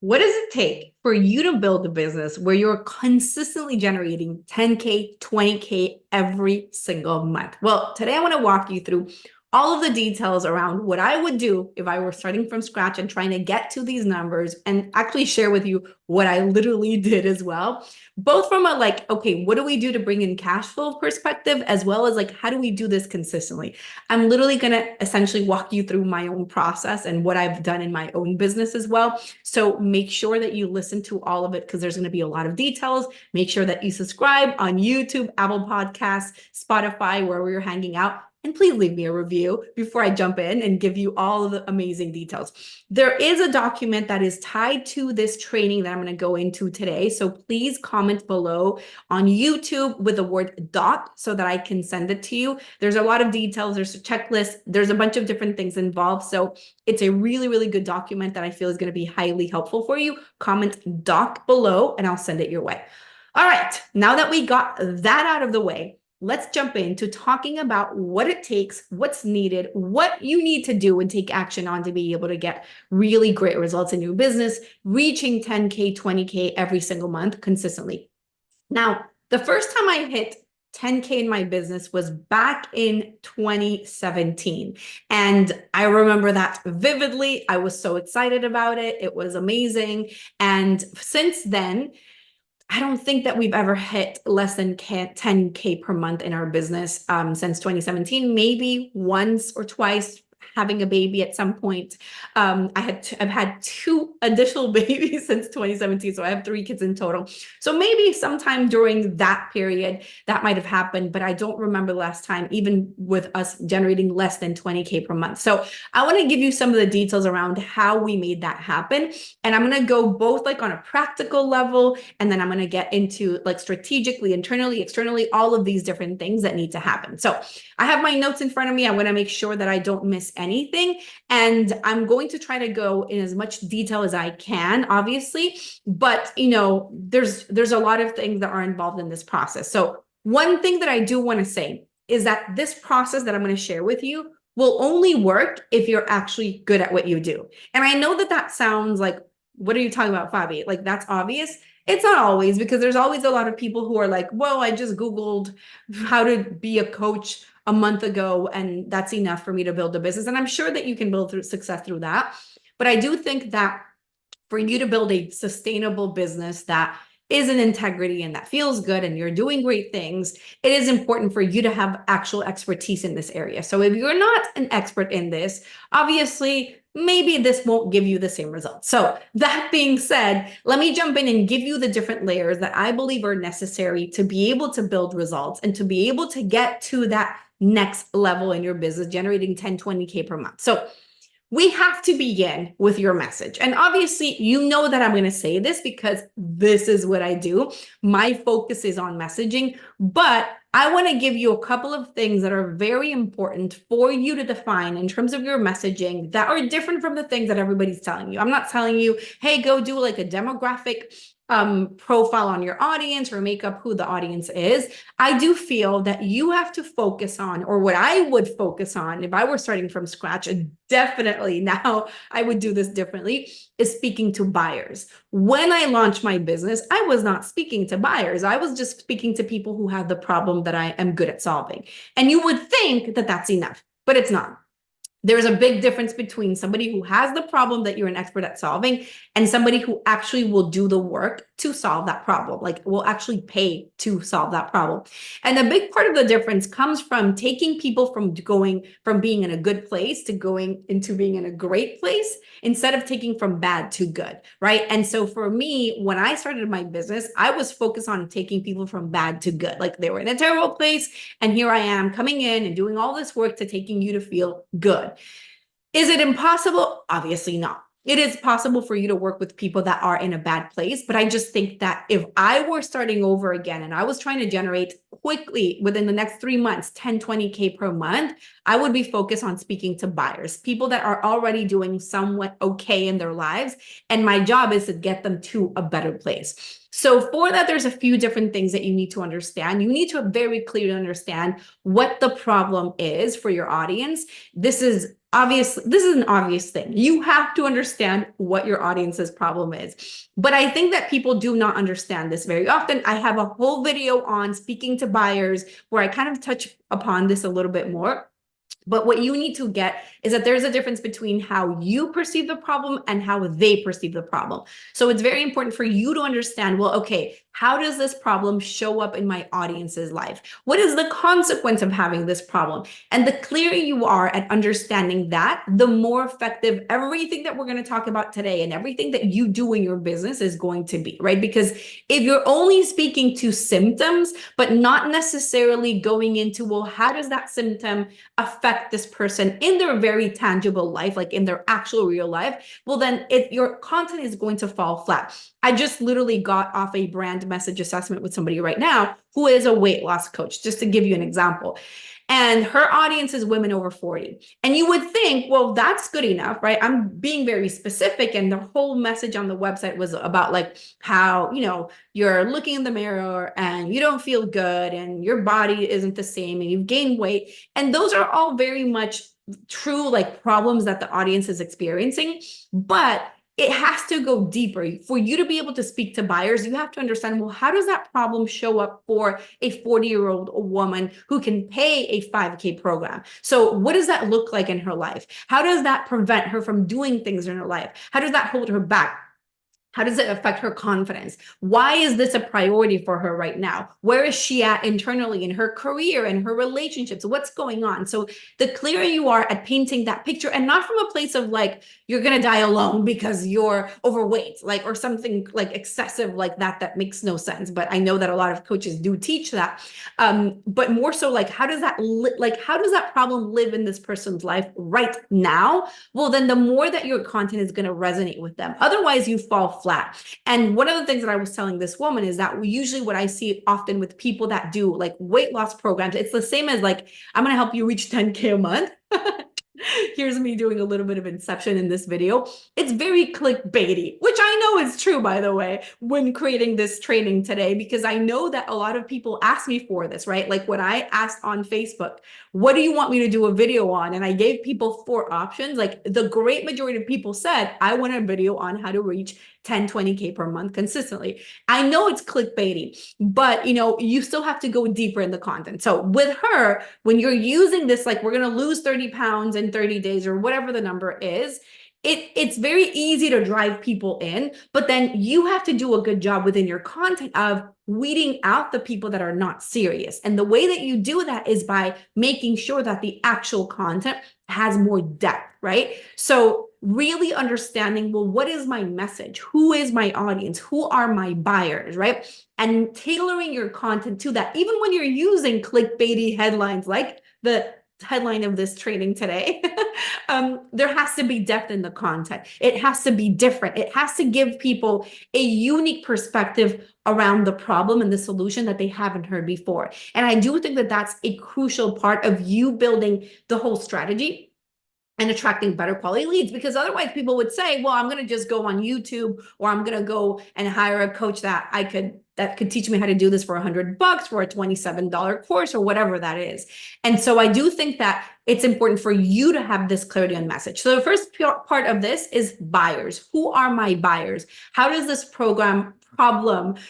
What does it take for you to build a business where you're consistently generating 10K, 20K every single month? Well, today I want to walk you through all of the details around what I would do if I were starting from scratch and trying to get to these numbers, and actually share with you what I literally did as well. Both from a okay, what do we do to bring in cash flow perspective, as well as how do we do this consistently? I'm literally going to essentially walk you through my own process and what I've done in my own business as well. So make sure that you listen to all of it, because there's going to be a lot of details. Make sure that you subscribe on YouTube, Apple Podcasts, Spotify, wherever you're hanging out. And please leave me a review before I jump in and give you all of the amazing details. There is a document that is tied to this training that I'm going to go into today. So please comment below on YouTube with the word doc so that I can send it to you. There's a lot of details. There's a checklist. There's a bunch of different things involved. So it's a really, really good document that I feel is going to be highly helpful for you. Comment doc below and I'll send it your way. All right. Now that we got that out of the way, let's jump into talking about what it takes, what's needed, what you need to do and take action on to be able to get really great results in your business, reaching 10K, 20K every single month consistently. Now, the first time I hit 10K in my business was back in 2017. And I remember that vividly. I was so excited about it. It was amazing. And since then, I don't think that we've ever hit less than 10K per month in our business since 2017, maybe once or twice, having a baby at some point. I've had 2 additional babies since 2017, so I have 3 kids in total. So maybe sometime during that period that might have happened, but I don't remember the last time, even with us generating less than 20K per month. So I want to give you some of the details around how we made that happen. And I'm going to go both on a practical level, and then I'm going to get into strategically, internally, externally, all of these different things that need to happen. So I have my notes in front of me. I'm going to make sure that I don't miss anything. And I'm going to try to go in as much detail as I can, obviously. But, there's a lot of things that are involved in this process. So one thing that I do want to say is that this process that I'm going to share with you will only work if you're actually good at what you do. And I know that that sounds like, what are you talking about, Fabi? That's obvious. It's not always, because there's always a lot of people who are like, well, I just Googled how to be a coach a month ago, and that's enough for me to build a business. And I'm sure that you can build through success through that. But I do think that for you to build a sustainable business that is in integrity and that feels good and you're doing great things, it is important for you to have actual expertise in this area. So if you're not an expert in this, obviously, maybe this won't give you the same results. So that being said, let me jump in and give you the different layers that I believe are necessary to be able to build results and to be able to get to that next level in your business, generating 10, 20K per month. So we have to begin with your message. And obviously, you know that I'm going to say this because this is what I do. My focus is on messaging, but I want to give you a couple of things that are very important for you to define in terms of your messaging that are different from the things that everybody's telling you. I'm not telling you, hey, go do a demographic profile on your audience or make up who the audience is. I do feel that you have to focus on, or what I would focus on if I were starting from scratch, and definitely now I would do this differently, is speaking to buyers. When I launched my business, I was not speaking to buyers. I was just speaking to people who have the problem that I am good at solving. And you would think that that's enough, but it's not. There's a big difference between somebody who has the problem that you're an expert at solving and somebody who actually will do the work to solve that problem, will actually pay to solve that problem. And a big part of the difference comes from taking people from going from being in a good place to going into being in a great place, instead of taking from bad to good, right? And so for me, when I started my business, I was focused on taking people from bad to good. They were in a terrible place, and here I am coming in and doing all this work to taking you to feel good. Is it impossible? Obviously not. It is possible for you to work with people that are in a bad place, but I just think that if I were starting over again and I was trying to generate quickly within the next 3 months, 10, 20K per month, I would be focused on speaking to buyers, people that are already doing somewhat okay in their lives. And my job is to get them to a better place. So for that, there's a few different things that you need to understand. You need to very clearly understand what the problem is for your audience. This is an obvious thing. You have to understand what your audience's problem is. But I think that people do not understand this very often. I have a whole video on speaking to buyers where I kind of touch upon this a little bit more. But what you need to get is that there's a difference between how you perceive the problem and how they perceive the problem. So it's very important for you to understand, well, okay, how does this problem show up in my audience's life? What is the consequence of having this problem? And the clearer you are at understanding that, the more effective everything that we're going to talk about today and everything that you do in your business is going to be, right? Because if you're only speaking to symptoms, but not necessarily going into, well, how does that symptom affect this person in their very tangible life, like in their actual real life, well, then your content is going to fall flat. I just literally got off a brand message assessment with somebody right now who is a weight loss coach, just to give you an example. And her audience is women over 40. And you would think, well, that's good enough, right? I'm being very specific. And the whole message on the website was about like how, you're looking in the mirror and you don't feel good and your body isn't the same and you've gained weight. And those are all very much true, like problems that the audience is experiencing. But it has to go deeper. For you to be able to speak to buyers, you have to understand, well, how does that problem show up for a 40-year-old woman who can pay a 5K program? So what does that look like in her life? How does that prevent her from doing things in her life? How does that hold her back? How does it affect her confidence? Why is this a priority for her right now? Where is she at internally in her career and her relationships? What's going on? So the clearer you are at painting that picture, and not from a place of like, you're going to die alone because you're overweight, like, or something like excessive like that makes no sense. But I know that a lot of coaches do teach that. But more so like, how does that problem live in this person's life right now? Well, then the more that your content is going to resonate with them. Otherwise, you fall flat. And one of the things that I was telling this woman is that usually what I see often with people that do like weight loss programs, it's the same as like, I'm going to help you reach 10K a month. Here's me doing a little bit of inception in this video. It's very clickbaity, which I know is true, by the way, when creating this training today, because I know that a lot of people ask me for this, right? Like when I asked on Facebook, what do you want me to do a video on? And I gave people 4 options. Like the great majority of people said, I want a video on how to reach 10, 20K per month consistently. I know it's clickbaity, but you still have to go deeper in the content. So with her, when you're using this, like we're going to lose 30 pounds in 30 days or whatever the number is, it's very easy to drive people in, but then you have to do a good job within your content of weeding out the people that are not serious. And the way that you do that is by making sure that the actual content has more depth, right? So really understanding, well, what is my message? Who is my audience? Who are my buyers, right? And tailoring your content to that, even when you're using clickbaity headlines like the headline of this training today, there has to be depth in the content. It has to be different. It has to give people a unique perspective around the problem and the solution that they haven't heard before. And I do think that that's a crucial part of you building the whole strategy and attracting better quality leads, because otherwise people would say, well, I'm going to just go on YouTube, or I'm going to go and hire a coach that could teach me how to do this for $100 for a $27 course or whatever that is. And so I do think that it's important for you to have this clarity on message. So the first part of this is buyers. Who are my buyers? How does this problem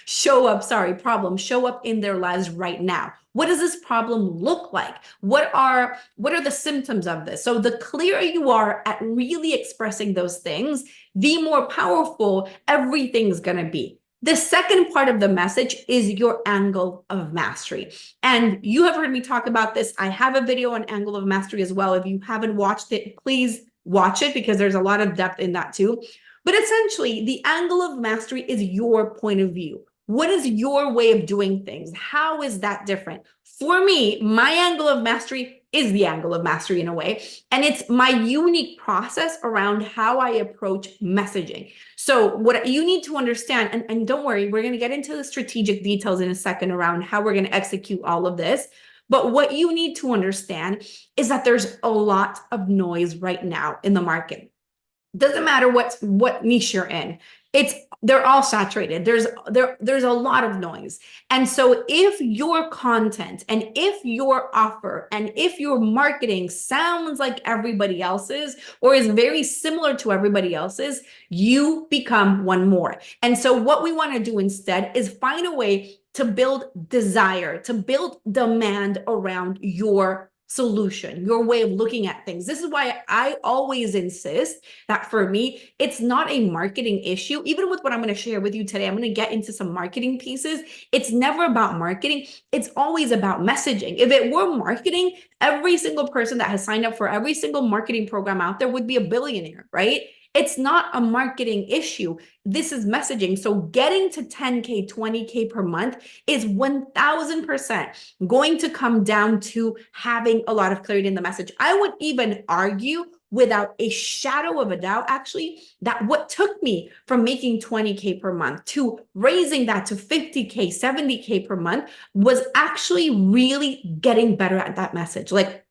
show up in their lives right now? What does this problem look like? What are the symptoms of this? So the clearer you are at really expressing those things, the more powerful everything's going to be. The second part of the message is your angle of mastery. And you have heard me talk about this. I have a video on angle of mastery as well. If you haven't watched it, please watch it, because there's a lot of depth in that too. But essentially, the angle of mastery is your point of view. What is your way of doing things? How is that different? For me, my angle of mastery is the angle of mastery in a way. And it's my unique process around how I approach messaging. So what you need to understand, and don't worry, we're going to get into the strategic details in a second around how we're going to execute all of this. But what you need to understand is that there's a lot of noise right now in the market. Doesn't matter what niche you're in. They're all saturated. There's a lot of noise. And so if your content and if your offer and if your marketing sounds like everybody else's or is very similar to everybody else's, you become one more. And so what we want to do instead is find a way to build desire, to build demand around your solution, your way of looking at things. This is why I always insist that for me, it's not a marketing issue. Even with what I'm going to share with you today, I'm going to get into some marketing pieces. It's never about marketing. It's always about messaging. If it were marketing, every single person that has signed up for every single marketing program out there would be a billionaire, right? It's not a marketing issue. This is messaging. So getting to 10K, 20K per month is 1000% going to come down to having a lot of clarity in the message. I would even argue without a shadow of a doubt, actually, that what took me from making 20K per month to raising that to 50K, 70K per month was actually really getting better at that message. Like,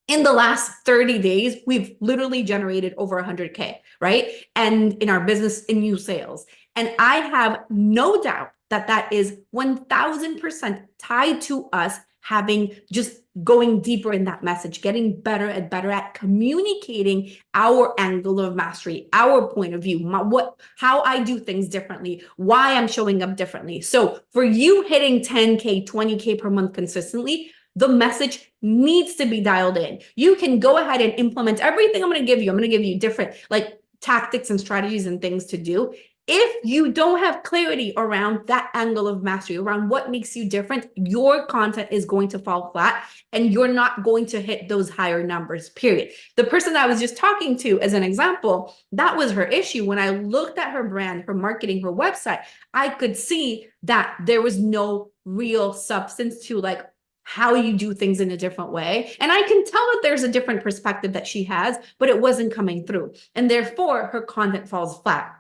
in the last 30 days, we've literally generated over 100K, right? And in our business, in new sales. And I have no doubt that that is 1000% tied to us having just going deeper in that message, getting better and better at communicating our angle of mastery, our point of view, how I do things differently, why I'm showing up differently. So for you hitting 10K, 20K per month consistently, the message needs to be dialed in. You can go ahead and implement everything I'm going to give you. I'm going to give you different like tactics and strategies and things to do. If you don't have clarity around that angle of mastery, around what makes you different, your content is going to fall flat and you're not going to hit those higher numbers, period. The person I was just talking to, as an example, that was her issue. When I looked at her brand, her marketing, her website, I could see that there was no real substance to like how you do things in a different way. And I can tell that there's a different perspective that she has, but it wasn't coming through. And therefore, her content falls flat.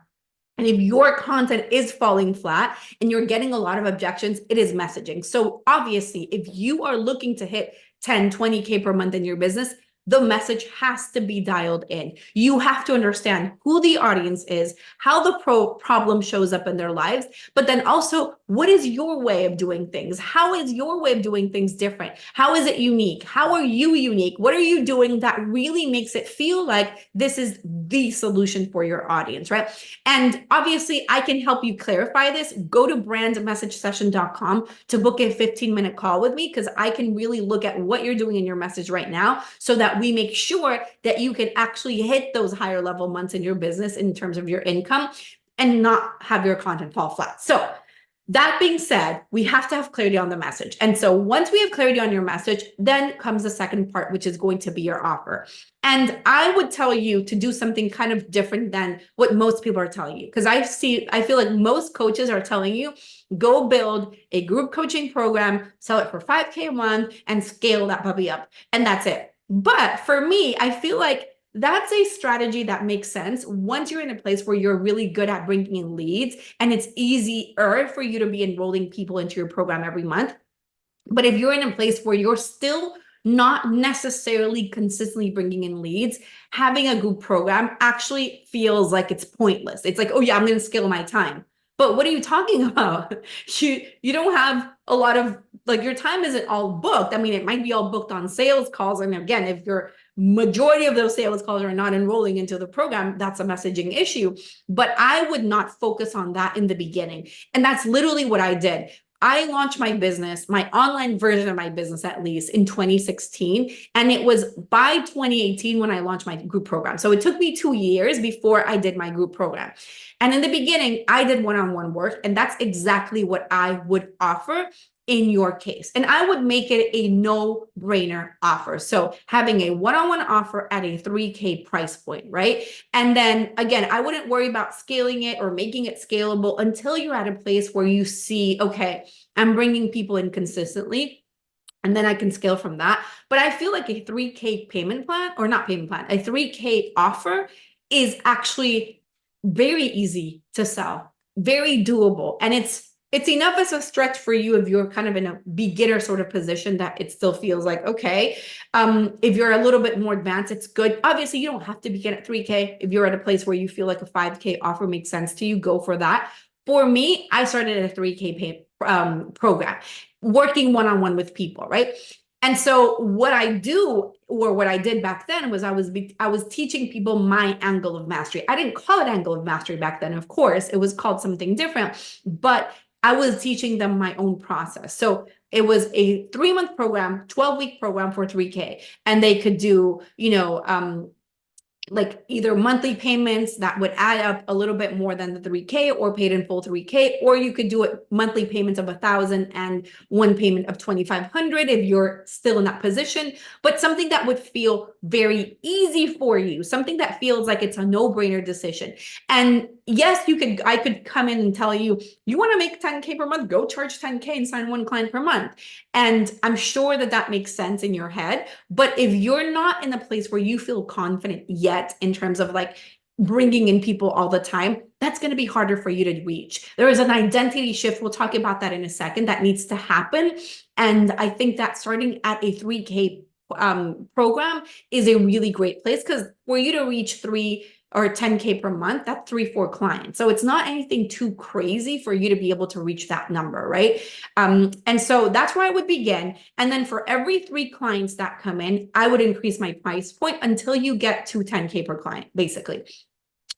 And if your content is falling flat and you're getting a lot of objections, it is messaging. So obviously, if you are looking to hit 10, 20K per month in your business, the message has to be dialed in. You have to understand who the audience is, how the problem shows up in their lives, but then also what is your way of doing things? How is your way of doing things different? How is it unique? How are you unique? What are you doing that really makes it feel like this is the solution for your audience, right? And obviously, I can help you clarify this. Go to brandmessagesession.com to book a 15-minute call with me because I can really look at what you're doing in your message right now so that we make sure that you can actually hit those higher level months in your business in terms of your income and not have your content fall flat. So that being said, we have to have clarity on the message. And so once we have clarity on your message, then comes the second part, which is going to be your offer. And I would tell you to do something kind of different than what most people are telling you. Because I feel like most coaches are telling you, go build a group coaching program, sell it for 5K a month, and scale that puppy up. And that's it. But for me, I feel like that's a strategy that makes sense once you're in a place where you're really good at bringing in leads and it's easier for you to be enrolling people into your program every month. But if you're in a place where you're still not necessarily consistently bringing in leads, having a group program actually feels like it's pointless. It's like, oh yeah, I'm going to scale my time. But what are you talking about? You don't have a lot of, like, your time isn't all booked. I mean, it might be all booked on sales calls. And again, if your majority of those sales calls are not enrolling into the program, that's a messaging issue. But I would not focus on that in the beginning. And that's literally what I did. I launched my business, my online version of my business, at least in 2016. And it was by 2018 when I launched my group program. So it took me 2 years before I did my group program. And in the beginning, I did one-on-one work. And that's exactly what I would offer in your case. And I would make it a no-brainer offer. So having a one-on-one offer at a 3K price point, right? And then again, I wouldn't worry about scaling it or making it scalable until you're at a place where you see, okay, I'm bringing people in consistently. And then I can scale from that. But I feel like a 3K payment plan, or not payment plan, a 3K offer is actually very easy to sell, very doable. And it's It's enough as a stretch for you if you're kind of in a beginner sort of position that it still feels like, okay. If you're a little bit more advanced, it's good. Obviously, you don't have to begin at 3K. If you're at a place where you feel like a 5K offer makes sense to you, go for that. For me, I started at a 3K program, working one-on-one with people, right? And so what I do, or what I did back then, was I was teaching people my angle of mastery. I didn't call it angle of mastery back then, of course. It was called something different, but I was teaching them my own process. So it was a 3-month program, 12-week program for 3K. And they could do, like either monthly payments that would add up a little bit more than the 3K, or paid in full 3K, or you could do it monthly payments of 1,000 and one payment of 2,500 if you're still in that position, but something that would feel very easy for you, something that feels like it's a no-brainer decision. And yes, I could come in and tell you, you want to make 10K per month, go charge 10K and sign one client per month. And I'm sure that that makes sense in your head. But if you're not in a place where you feel confident yet in terms of like bringing in people all the time, that's going to be harder for you to reach. There is an identity shift. We'll talk about that in a second. That needs to happen. And I think that starting at a 3K program is a really great place, because for you to reach 3 or 10K per month, that's 3-4 clients. So it's not anything too crazy for you to be able to reach that number, right? And so that's where I would begin. And then for every 3 clients that come in, I would increase my price point until you get to 10K per client, basically.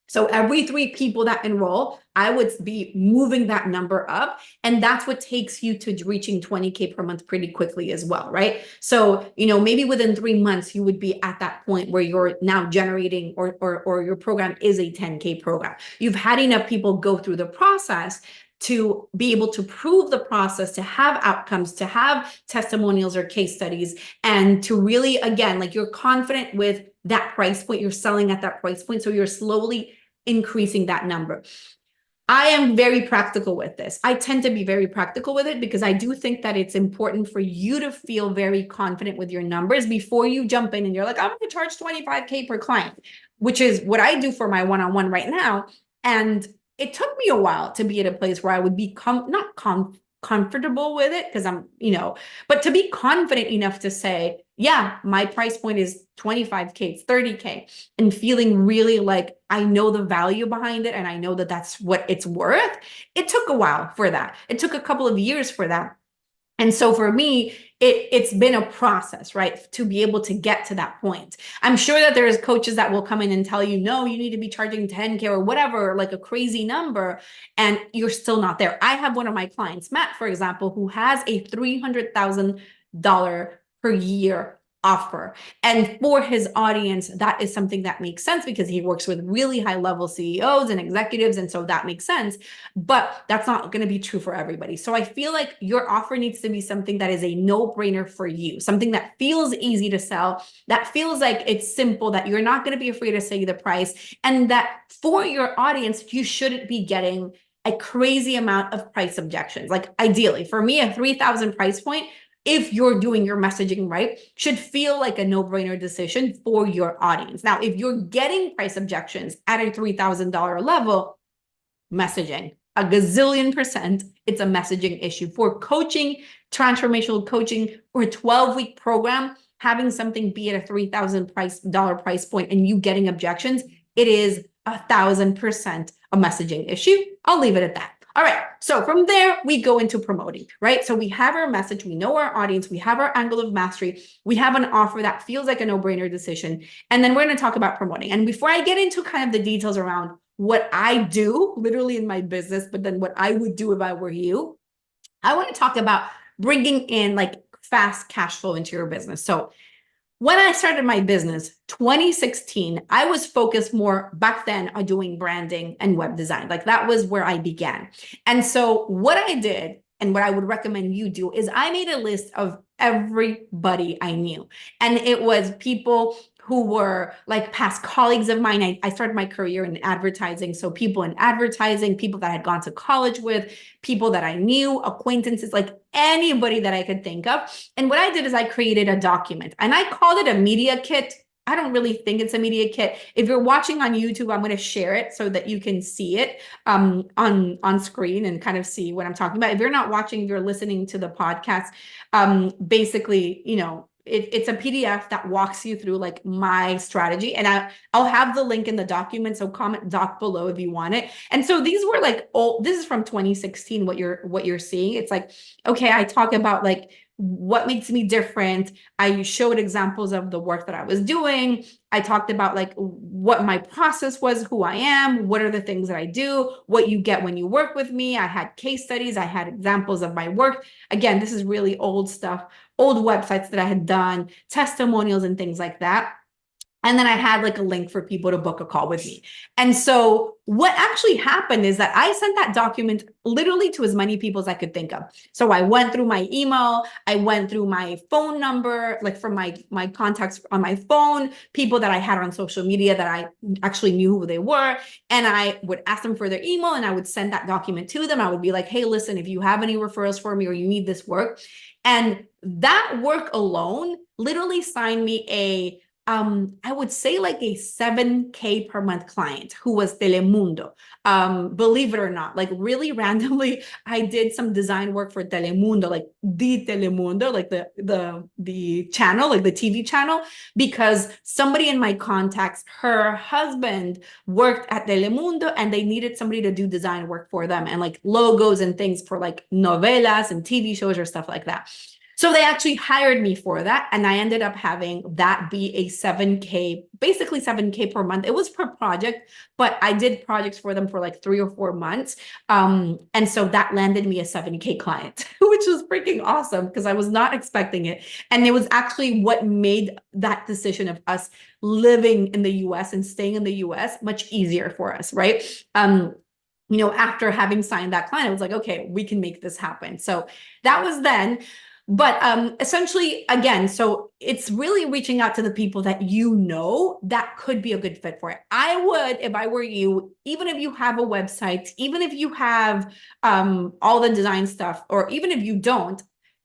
So every 3 people that enroll, I would be moving that number up. And that's what takes you to reaching 20K per month pretty quickly as well, right? So, maybe within 3 months, you would be at that point where you're now generating, or your program is a 10K program. You've had enough people go through the process to be able to prove the process, to have outcomes, to have testimonials or case studies, and to really, again, like, you're confident with that price point, you're selling at that price point. So you're slowly increasing that number. I am very practical with this. I tend to be very practical with it because I do think that it's important for you to feel very confident with your numbers before you jump in and you're like, I'm going to charge 25K per client, which is what I do for my one-on-one right now. And it took me a while to be at a place where I would be not comfortable with it, because I'm, but to be confident enough to say, yeah, my price point is 25K, it's 30K, and feeling really like I know the value behind it and I know that that's what it's worth. It took a while for that. It took a couple of years for that. And so for me, it's been a process, right, to be able to get to that point. I'm sure that there's coaches that will come in and tell you, no, you need to be charging 10K or whatever, like a crazy number, and you're still not there. I have one of my clients, Matt, for example, who has a $300,000 per year offer. And for his audience, that is something that makes sense because he works with really high level CEOs and executives. And so that makes sense, but that's not going to be true for everybody. So I feel like your offer needs to be something that is a no-brainer for you, something that feels easy to sell, that feels like it's simple, that you're not going to be afraid to say the price, and that for your audience, you shouldn't be getting a crazy amount of price objections. Like, ideally, for me, a 3,000 price point, if you're doing your messaging right, should feel like a no-brainer decision for your audience. Now, if you're getting price objections at a $3,000 level, messaging, a gazillion %, it's a messaging issue. For coaching, transformational coaching, or a 12-week program, having something be at a $3,000 price point and you getting objections, it is 1,000% a messaging issue. I'll leave it at that. All right, so from there, we go into promoting, right? So we have our message, we know our audience, we have our angle of mastery, we have an offer that feels like a no-brainer decision, and then we're going to talk about promoting. And before I get into kind of the details around what I do literally in my business, but then what I would do if I were you, I want to talk about bringing in like fast cash flow into your business. So when I started my business, 2016, I was focused more back then on doing branding and web design. Like, that was where I began. And so what I did, and what I would recommend you do, is I made a list of everybody I knew. And it was people who were like past colleagues of mine. I started my career in advertising. So people in advertising, people that I had gone to college with, people that I knew, acquaintances, like anybody that I could think of. And what I did is I created a document, and I called it a media kit. I don't really think it's a media kit. If you're watching on YouTube, I'm going to share it so that you can see it on screen and kind of see what I'm talking about. If you're not watching, if you're listening to the podcast, basically, it's a PDF that walks you through like my strategy, and I'll have the link in the document. So comment doc below if you want it. And so these were like old. This is from 2016. What you're seeing. It's like, okay, I talk about like what makes me different. I showed examples of the work that I was doing. I talked about like what my process was, who I am, what are the things that I do, what you get when you work with me. I had case studies. I had examples of my work. Again, this is really old stuff, old websites that I had done, testimonials and things like that. And then I had like a link for people to book a call with me. And so what actually happened is that I sent that document literally to as many people as I could think of. So I went through my email, I went through my phone number, like from my contacts on my phone, people that I had on social media that I actually knew who they were. And I would ask them for their email and I would send that document to them. I would be like, hey, listen, if you have any referrals for me or you need this work. And that work alone literally signed me I would say like a 7K per month client who was Telemundo. Believe it or not, like really randomly, I did some design work for Telemundo, like the Telemundo, like the channel, like the TV channel, because somebody in my contacts, her husband worked at Telemundo and they needed somebody to do design work for them and like logos and things for like novelas and TV shows or stuff like that. So they actually hired me for that. And I ended up having that be a 7K, basically 7K per month. It was per project, but I did projects for them for like 3 or 4 months. And so that landed me a 7K client, which was freaking awesome because I was not expecting it. And it was actually what made that decision of us living in the US and staying in the US much easier for us, right? After having signed that client, I was like, okay, we can make this happen. So that was then. But essentially, again, so it's really reaching out to the people that that could be a good fit for it. I would, if I were you, even if you have a website, even if you have all the design stuff, or even if you don't,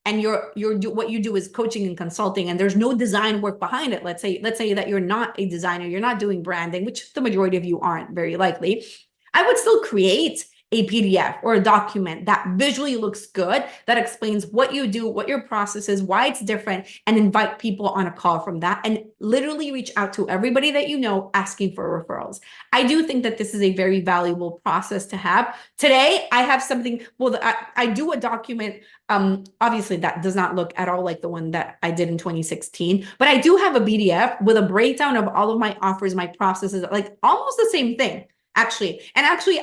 and what you do is coaching and consulting, and there's no design work behind it. Let's say that you're not a designer, you're not doing branding, which the majority of you aren't, very likely. I would still create a PDF or a document that visually looks good, that explains what you do, what your process is, why it's different, and invite people on a call from that and literally reach out to everybody that you know asking for referrals. I do think that this is a very valuable process to have. Today, I have something, well, I do a document, obviously that does not look at all like the one that I did in 2016, but I do have a PDF with a breakdown of all of my offers, my processes, like almost the same thing. Actually,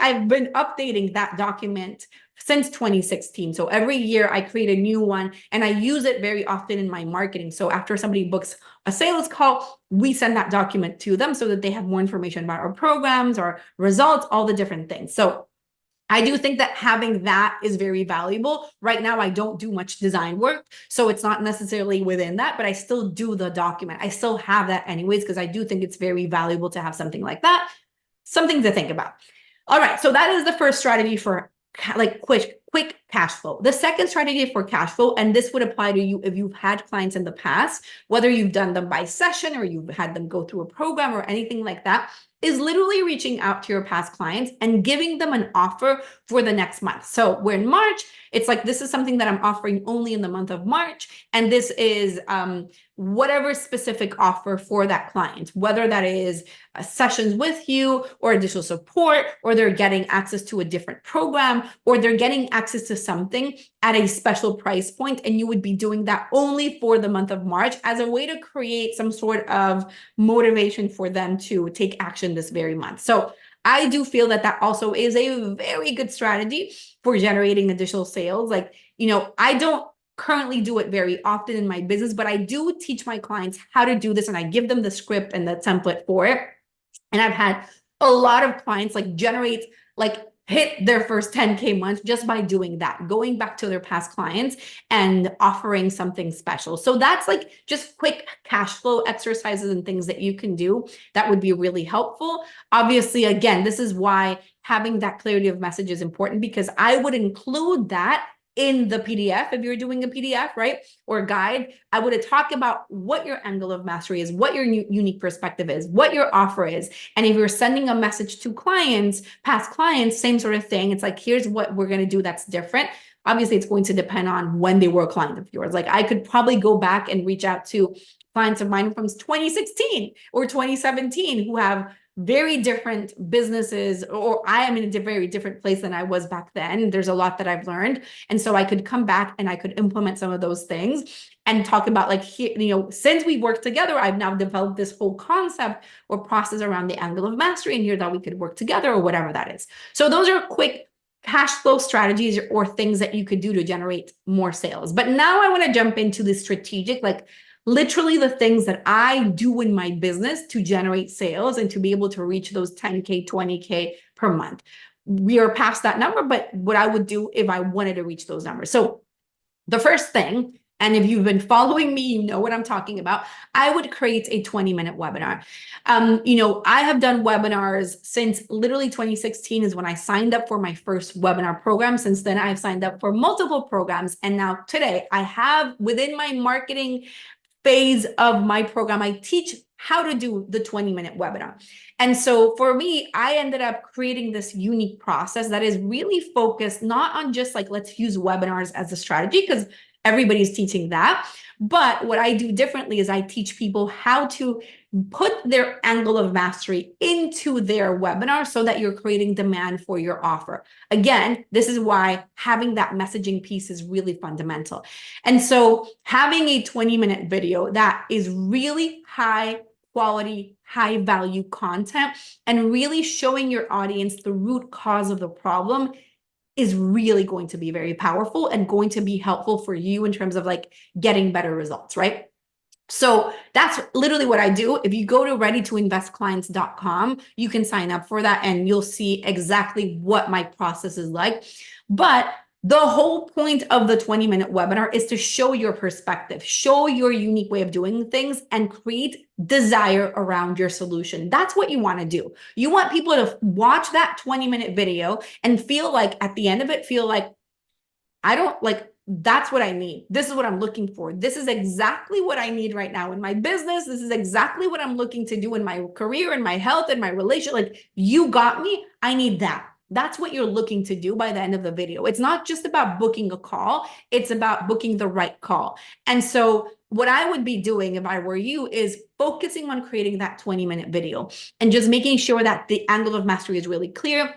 I've been updating that document since 2016. So every year I create a new one and I use it very often in my marketing. So after somebody books a sales call, we send that document to them so that they have more information about our programs, our results, all the different things. So I do think that having that is very valuable. Right now, I don't do much design work, so it's not necessarily within that, but I still do the document. I still have that anyways, because I do think it's very valuable to have something like that. Something to think about. All right, so that is the first strategy for like quick cash flow. The second strategy for cash flow, and this would apply to you if you've had clients in the past, whether you've done them by session or you've had them go through a program or anything like that, is literally reaching out to your past clients and giving them an offer for the next month. So we're in March. It's like, this is something that I'm offering only in the month of March. And this is whatever specific offer for that client, whether that is sessions with you or additional support, or they're getting access to a different program, or they're getting access to something at a special price point, and you would be doing that only for the month of March as a way to create some sort of motivation for them to take action this very month. So I do feel that that also is a very good strategy for generating additional sales. Like, I don't currently do it very often in my business, but I do teach my clients how to do this, and I give them the script and the template for it. And I've had a lot of clients hit their first 10K month just by doing that, going back to their past clients and offering something special. So that's like just quick cash flow exercises and things that you can do that would be really helpful. Obviously, again, this is why having that clarity of message is important, because I would include that in the PDF, if you're doing a PDF, right, or guide, I would talk about what your angle of mastery is, what your unique perspective is, what your offer is. And if you're sending a message to clients, past clients, same sort of thing. It's like, here's what we're going to do that's different. Obviously, it's going to depend on when they were a client of yours. Like I could probably go back and reach out to clients of mine from 2016 or 2017 who have very different businesses, or I am in a very different place than I was back then. There's a lot that I've learned. And so I could come back and I could implement some of those things and talk about like, since we worked together, I've now developed this whole concept or process around the angle of mastery, and here that we could work together or whatever that is. So those are quick cash flow strategies or things that you could do to generate more sales. But now I want to jump into the strategic, like literally the things that I do in my business to generate sales and to be able to reach those 10K, 20K per month. We are past that number, but what I would do if I wanted to reach those numbers. So the first thing, and if you've been following me, you know what I'm talking about, I would create a 20-minute webinar. I have done webinars since literally 2016 is when I signed up for my first webinar program. Since then, I've signed up for multiple programs. And now today I have within my marketing phase of my program, I teach how to do the 20-minute webinar. And so for me, I ended up creating this unique process that is really focused not on just like, let's use webinars as a strategy, because everybody's teaching that. But what I do differently is I teach people how to put their angle of mastery into their webinar so that you're creating demand for your offer. Again, this is why having that messaging piece is really fundamental. And so having a 20-minute video that is really high quality, high value content and really showing your audience the root cause of the problem is really going to be very powerful and going to be helpful for you in terms of like getting better results, right? So that's literally what I do. If you go to readytoinvestclients.com, you can sign up for that and you'll see exactly what my process is like. But the whole point of the 20-minute webinar is to show your perspective, show your unique way of doing things, and create desire around your solution. That's what you want to do. You want people to watch that 20-minute video and feel like at the end of it, feel like, that's what I need. This is what I'm looking for. This is exactly what I need right now in my business. This is exactly what I'm looking to do in my career, in my health, in my relationship. Like, you got me. I need that. That's what you're looking to do by the end of the video. It's not just about booking a call. It's about booking the right call. And so what I would be doing if I were you is focusing on creating that 20-minute video and just making sure that the angle of mastery is really clear,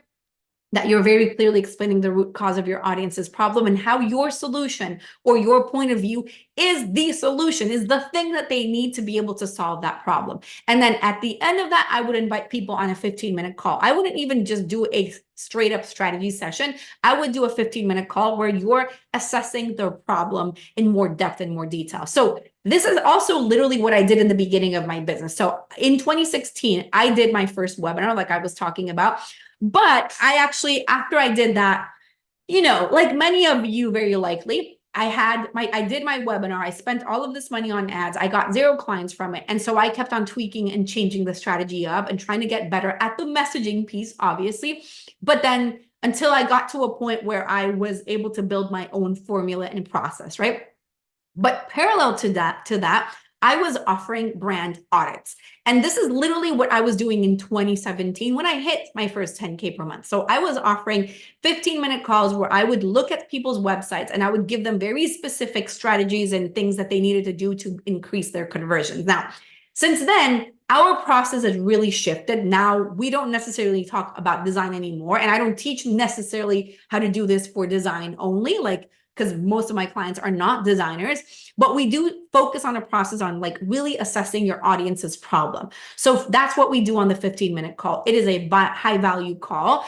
that you're very clearly explaining the root cause of your audience's problem and how your solution or your point of view is the solution, is the thing that they need to be able to solve that problem. And then at the end of that, I would invite people on a 15-minute call. I wouldn't even just do a straight up strategy session. I would do a 15-minute call where you're assessing the problem in more depth and more detail. So this is also literally what I did in the beginning of my business. So in 2016, I did my first webinar, like I was talking about. But I actually, after I did that, like many of you very likely, I did my webinar. I spent all of this money on ads. I got 0 clients from it. And so I kept on tweaking and changing the strategy up and trying to get better at the messaging piece, obviously. But then until I got to a point where I was able to build my own formula and process, right? But parallel to that, I was offering brand audits. And this is literally what I was doing in 2017 when I hit my first 10K per month. So I was offering 15-minute calls where I would look at people's websites and I would give them very specific strategies and things that they needed to do to increase their conversions. Now, since then, our process has really shifted. Now, we don't necessarily talk about design anymore. And I don't teach necessarily how to do this for design only, because most of my clients are not designers, but we do focus on a process on like really assessing your audience's problem. So that's what we do on the 15-minute call. It is a high value call.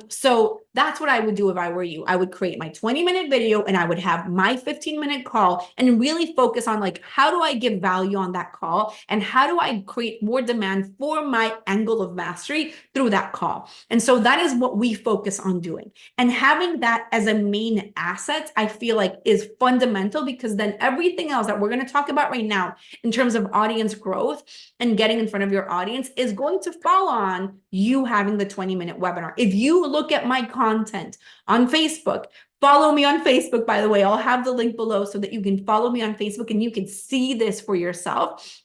So that's what I would do if I were you. I would create my 20-minute video and I would have my 15-minute call and really focus on like, how do I give value on that call? And how do I create more demand for my angle of mastery through that call? And so that is what we focus on doing. And having that as a main asset, I feel like is fundamental, because then everything else that we're going to talk about right now in terms of audience growth and getting in front of your audience is going to fall on you having the 20-minute webinar. If you look at my content on Facebook, follow me on Facebook, by the way, I'll have the link below so that you can follow me on Facebook and you can see this for yourself.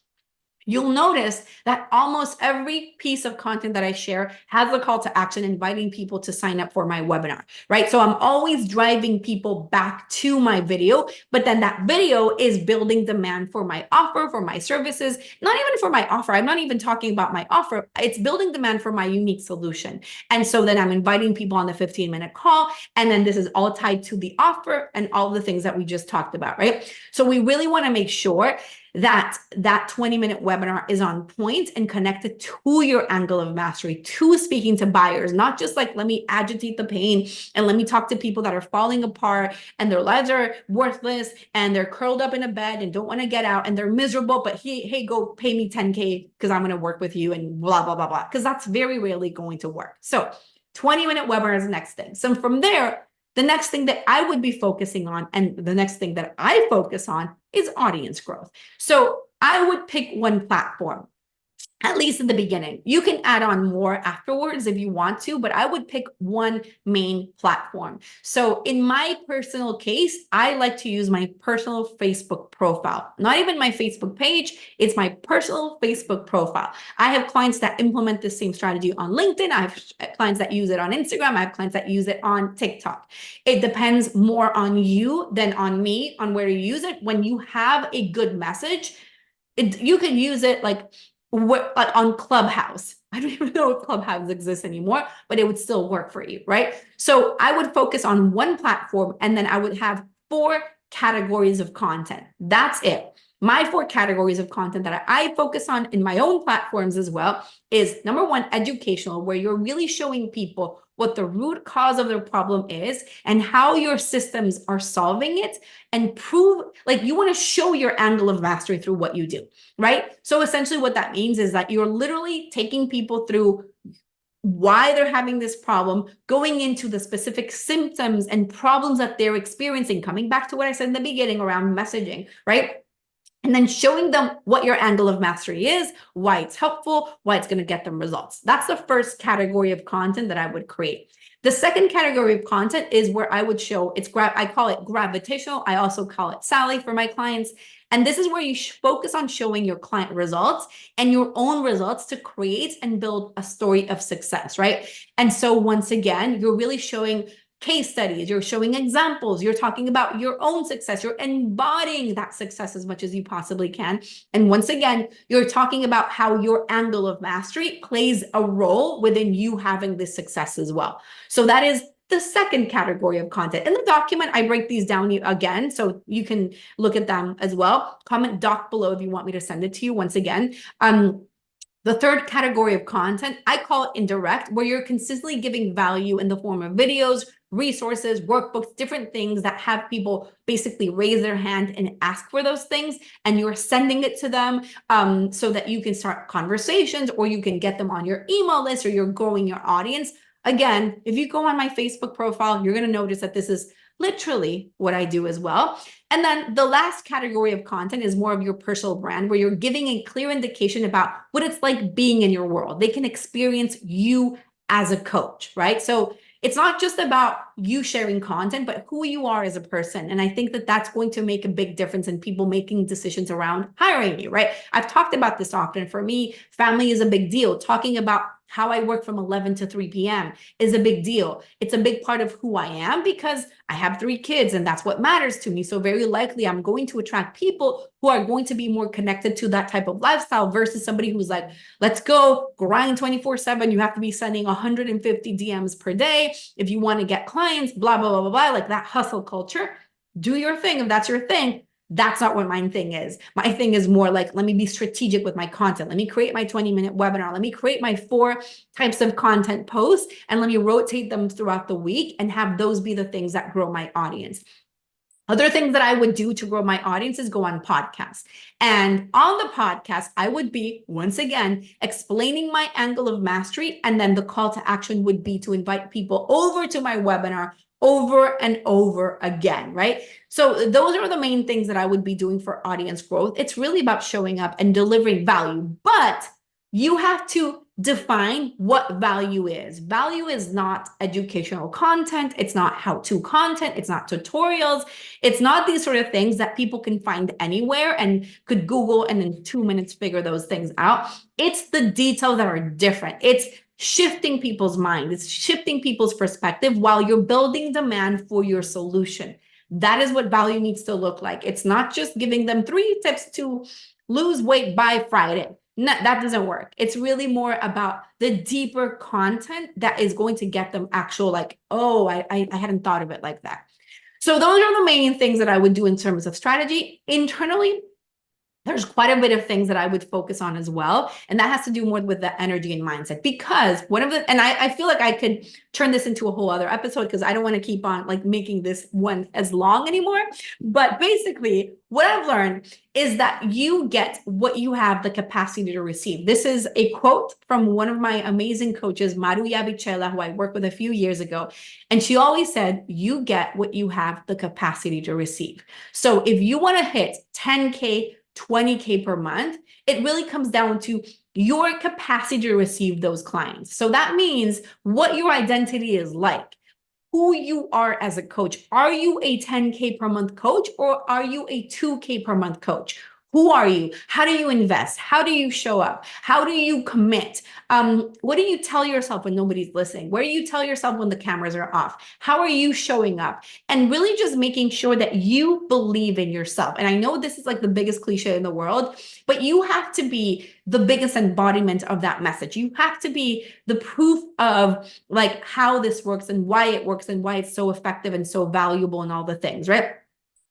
You'll notice that almost every piece of content that I share has a call to action inviting people to sign up for my webinar, right? So I'm always driving people back to my video, but then that video is building demand for my offer, for my services, not even for my offer. I'm not even talking about my offer. It's building demand for my unique solution. And so then I'm inviting people on the 15-minute call, and then this is all tied to the offer and all the things that we just talked about, right? So we really want to make sure that 20-minute webinar is on point and connected to your angle of mastery, to speaking to buyers, not just like, let me agitate the pain and let me talk to people that are falling apart and their lives are worthless and they're curled up in a bed and don't want to get out and they're miserable, but hey, go pay me 10K because I'm going to work with you and blah, blah, blah, blah, because that's very rarely going to work. So 20-minute webinar is the next thing. So from there, the next thing that I would be focusing on, and the next thing that I focus on, is audience growth. So I would pick one platform, at least in the beginning. You can add on more afterwards if you want to, but I would pick one main platform. So in my personal case, I like to use my personal Facebook profile. Not even my Facebook page, it's my personal Facebook profile. I have clients that implement the same strategy on LinkedIn. I have clients that use it on Instagram. I have clients that use it on TikTok. It depends more on you than on me on where you use it. When you have a good message, you can use it like on Clubhouse. I don't even know if Clubhouse exists anymore, but it would still work for you, right? So I would focus on one platform and then I would have 4 categories of content. That's it. My 4 categories of content that I focus on in my own platforms as well is, number 1, educational, where you're really showing people what the root cause of their problem is and how your systems are solving it, and prove, like, you want to show your angle of mastery through what you do, right? So essentially what that means is that you're literally taking people through why they're having this problem, going into the specific symptoms and problems that they're experiencing, coming back to what I said in the beginning around messaging, right? And then showing them what your angle of mastery is, why it's helpful, why it's going to get them results. That's the first category of content that I would create. The second category of content is where I would show, I call it gravitational. I also call it Sally for my clients. And this is where you focus on showing your client results and your own results to create and build a story of success, right? And so once again, you're really showing case studies, you're showing examples, you're talking about your own success, you're embodying that success as much as you possibly can. And once again, you're talking about how your angle of mastery plays a role within you having this success as well. So that is the second category of content. In the document, I break these down again, so you can look at them as well. Comment doc below if you want me to send it to you once again. The third category of content, I call it indirect, where you're consistently giving value in the form of videos, resources, workbooks, different things that have people basically raise their hand and ask for those things, and you're sending it to them so that you can start conversations, or you can get them on your email list, or you're growing your audience. Again, if you go on my Facebook profile, you're going to notice that this is literally what I do as well. And then the last category of content is more of your personal brand, where you're giving a clear indication about what it's like being in your world. They can experience you as a coach, right? So it's not just about you sharing content, but who you are as a person. And I think that that's going to make a big difference in people making decisions around hiring you, right? I've talked about this often. For me, family is a big deal. Talking about how I work from 11 to 3 p.m. is a big deal. It's a big part of who I am because I have 3 kids and that's what matters to me. So very likely I'm going to attract people who are going to be more connected to that type of lifestyle versus somebody who's like, let's go grind 24/7. You have to be sending 150 DMs per day if you want to get clients, blah, blah, blah, blah, blah, like that hustle culture. Do your thing if that's your thing. That's not what my thing is. My thing is more like, let me be strategic with my content. Let me create my 20-minute webinar. Let me create my 4 types of content posts, and let me rotate them throughout the week and have those be the things that grow my audience. Other things that I would do to grow my audience is go on podcasts. And on the podcast, I would be, once again, explaining my angle of mastery. And then the call to action would be to invite people over to my webinar over and over again, right? So those are the main things that I would be doing for audience growth. It's really about showing up and delivering value, but you have to define what value is. Value is not educational content. It's not how-to content. It's not tutorials. It's not these sort of things that people can find anywhere and could Google and in 2 minutes figure those things out. It's the details that are different. It's shifting people's mind. It's shifting people's perspective while you're building demand for your solution. That is what value needs to look like. It's not just giving them 3 tips to lose weight by Friday. No, that doesn't work. It's really more about the deeper content that is going to get them actual, like, oh, I hadn't thought of it like that. So those are the main things that I would do in terms of strategy. Internally, there's quite a bit of things that I would focus on as well. And that has to do more with the energy and mindset, because one of the, and I feel like I could turn this into a whole other episode because I don't want to keep on like making this one as long anymore. But basically what I've learned is that you get what you have the capacity to receive. This is a quote from one of my amazing coaches, Maru Yabicella, who I worked with a few years ago. And she always said, you get what you have the capacity to receive. So if you want to hit 10K, 20K per month, it really comes down to your capacity to receive those clients. So that means what your identity is like, who you are as a coach. Are you a 10K per month coach, or are you a 2K per month coach? Who are you? How do you invest? How do you show up? How do you commit? What do you tell yourself when nobody's listening? Where do you tell yourself when the cameras are off? How are you showing up? And really just making sure that you believe in yourself. And I know this is like the biggest cliche in the world, but you have to be the biggest embodiment of that message. You have to be the proof of like how this works and why it's so effective and so valuable and all the things, right?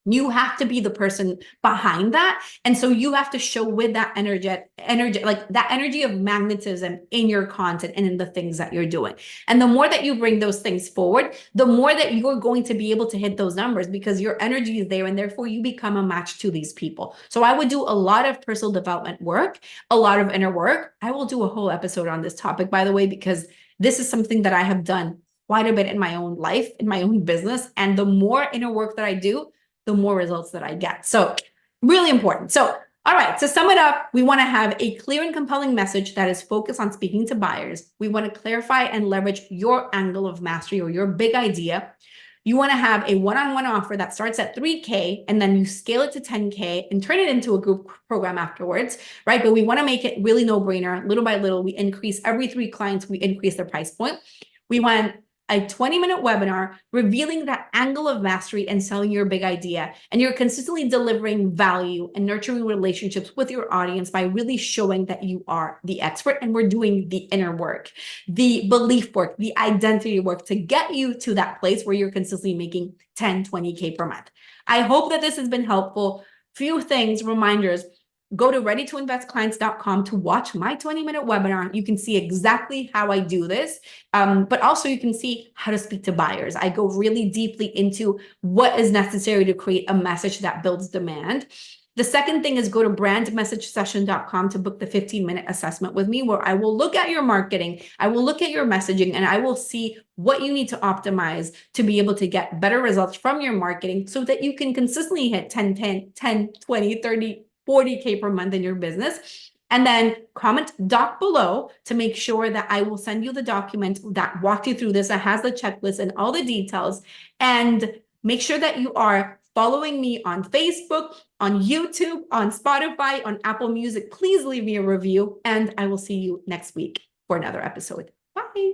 You have to be the person behind that. And so you have to show with that energy, like that energy of magnetism in your content and in the things that you're doing. And the more that you bring those things forward, the more that you're going to be able to hit those numbers, because your energy is there and therefore you become a match to these people. So I would do a lot of personal development work, a lot of inner work. I will do a whole episode on this topic, by the way, because this is something that I have done quite a bit in my own life, in my own business. And the more inner work that I do, the more results that I get. So really important. So, all right, to sum it up, we want to have a clear and compelling message that is focused on speaking to buyers. We want to clarify and leverage your angle of mastery or your big idea. You want to have a one-on-one offer that starts at 3K and then you scale it to 10K and turn it into a group program afterwards, right? But we want to make it really no-brainer. Little by little, we increase every 3 clients, we increase their price point. We want a 20-minute webinar revealing that angle of mastery and selling your big idea. And you're consistently delivering value and nurturing relationships with your audience by really showing that you are the expert. And we're doing the inner work, the belief work, the identity work to get you to that place where you're consistently making 10, 20K per month. I hope that this has been helpful. Few things, reminders. Go to readytoinvestclients.com to watch my 20-minute webinar. You can see exactly how I do this, but also you can see how to speak to buyers. I go really deeply into what is necessary to create a message that builds demand. The second thing is go to brandmessagesession.com to book the 15-minute assessment with me, where I will look at your marketing, I will look at your messaging, and I will see what you need to optimize to be able to get better results from your marketing so that you can consistently hit 10, 20, 30, 40K per month in your business. And then comment doc below to make sure that I will send you the document that walks you through this, that has the checklist and all the details. And make sure that you are following me on Facebook, on YouTube, on Spotify, on Apple Music. Please leave me a review, and I will see you next week for another episode. Bye.